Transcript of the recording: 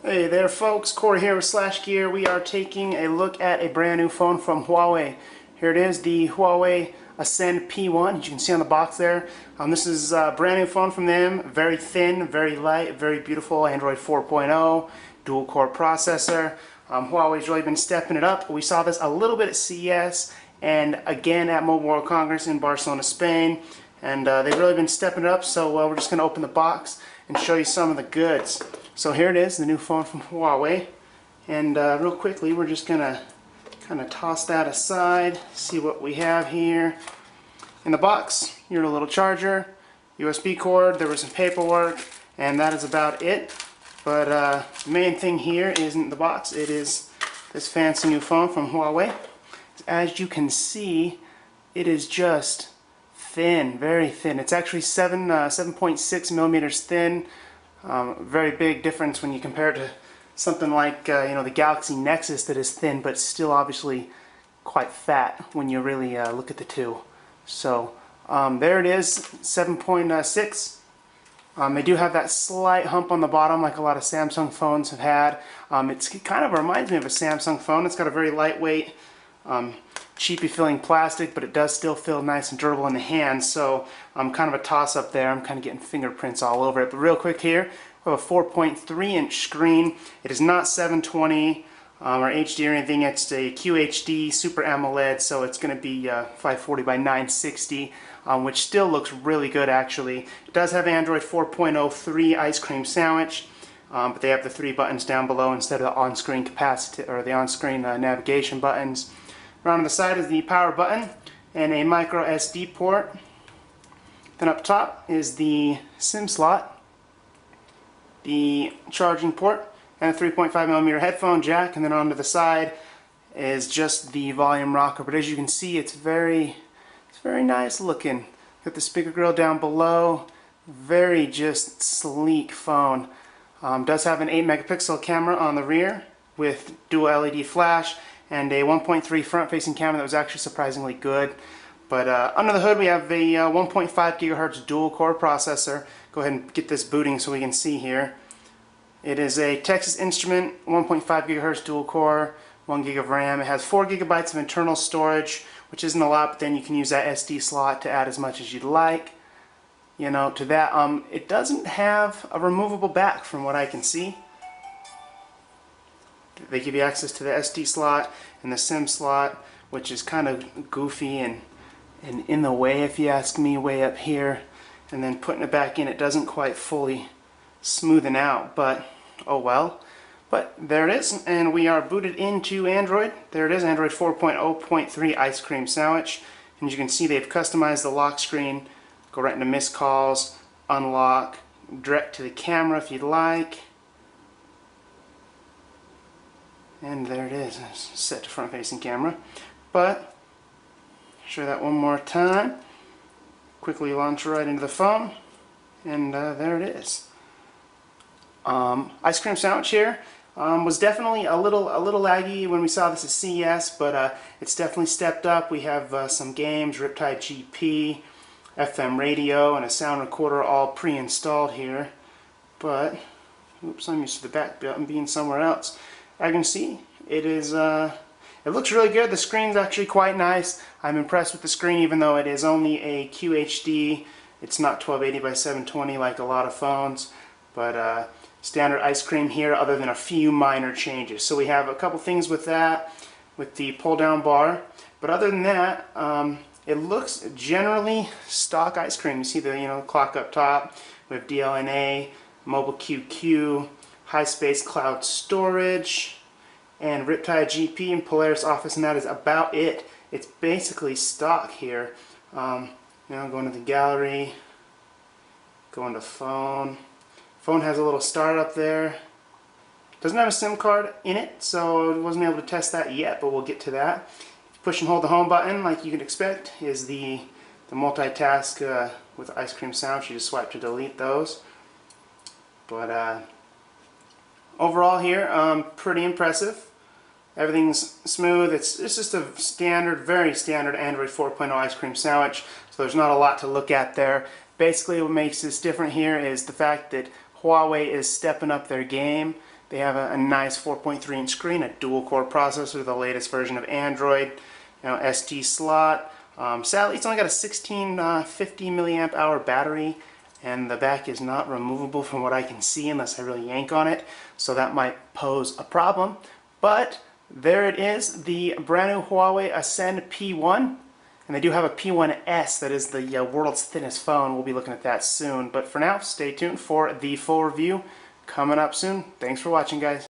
Hey there folks, Corey here with SlashGear. We are taking a look at a brand new phone from Huawei. Here it is, the Huawei Ascend P1, as you can see on the box there. This is a brand new phone from them, very thin, very light, very beautiful, Android 4.0, dual core processor. Huawei's really been stepping it up. We saw this a little bit at CES and again at Mobile World Congress in Barcelona, Spain. And they've really been stepping it up, so we're just going to open the box and show you some of the goods. So here it is, the new phone from Huawei. And real quickly, we're just going to kind of toss that aside, see what we have here. In the box, your little charger, USB cord, there was some paperwork, and that is about it. But the main thing here isn't the box, it is this fancy new phone from Huawei. As you can see, it is just thin, very thin. It's actually 7.6 millimeters thin. Very big difference when you compare it to something like the Galaxy Nexus that is thin but still obviously quite fat when you really look at the two. So there it is, 7.6. They do have that slight hump on the bottom like a lot of Samsung phones have had. It kind of reminds me of a Samsung phone. It's got a very lightweight, cheapy feeling plastic, but it does still feel nice and durable in the hand, so kind of a toss up there. I'm kind of getting fingerprints all over it. But real quick here, we have a 4.3 inch screen. It is not 720 or HD or anything. It's a QHD Super AMOLED, so it's going to be 540 by 960, which still looks really good actually. It does have Android 4.03 ice cream sandwich, but they have the 3 buttons down below instead of the on-screen capacity or the on-screen navigation buttons. Around on the side is the power button and a micro SD port. Then up top is the SIM slot, the charging port, and a 3.5mm headphone jack. And then onto the side is just the volume rocker. But as you can see, it's very nice looking. Got the speaker grill down below. Very just sleek phone. Does have an 8 megapixel camera on the rear with dual LED flash, and a 1.3 front-facing camera that was actually surprisingly good. But under the hood we have a 1.5 gigahertz dual-core processor. Go ahead and get this booting so we can see here. It is a Texas Instrument 1.5 gigahertz dual-core, 1 gig of RAM. It has 4 gigabytes of internal storage, which isn't a lot, but then you can use that SD slot to add as much as you'd like. To that, it doesn't have a removable back from what I can see. They give you access to the SD slot and the SIM slot, which is kind of goofy and in the way, if you ask me, way up here. And then putting it back in, it doesn't quite fully smoothen out, but oh well. But there it is, and we are booted into Android. There it is, Android 4.0.3 ice cream sandwich. And as you can see, they've customized the lock screen. Go right into missed calls, unlock, direct to the camera if you'd like. And there it is, it's set to front-facing camera. But, show that one more time. Quickly launch right into the phone, and there it is. Ice cream sandwich here was definitely a little laggy when we saw this at CES, but it's definitely stepped up. We have some games, Riptide GP, FM radio, and a sound recorder all pre-installed here. But, oops, I'm used to the back button being somewhere else. I can see it is it looks really good. The screen's actually quite nice. I'm impressed with the screen, even though it is only a QHD. It's not 1280 by 720 like a lot of phones, but standard ice cream here other than a few minor changes. So we have a couple things with that, with the pull down bar, but other than that it looks generally stock ice cream. You see the clock up top. We have DLNA, mobile QQ, high space cloud storage, and Riptide GP and Polaris Office, and that is about it. It's basically stock here. Going to the gallery, going to phone. Phone has a little start up there. Doesn't have a SIM card in it, so I wasn't able to test that yet, but we'll get to that. Push and hold the home button, like you can expect, is the multitask with ice cream sandwich. You just swipe to delete those. But overall here, pretty impressive. Everything's smooth. It's just a standard, very standard Android 4.0 ice cream sandwich, so there's not a lot to look at there. Basically what makes this different here is the fact that Huawei is stepping up their game. They have a nice 4.3-inch screen, a dual-core processor, the latest version of Android, SD slot. Sadly, it's only got a 1650 milliamp hour battery, and the back is not removable from what I can see unless I really yank on it, so that might pose a problem. But there it is, the brand new Huawei Ascend P1. And they do have a P1S that is the world's thinnest phone. We'll be looking at that soon. But for now, stay tuned for the full review coming up soon. Thanks for watching, guys.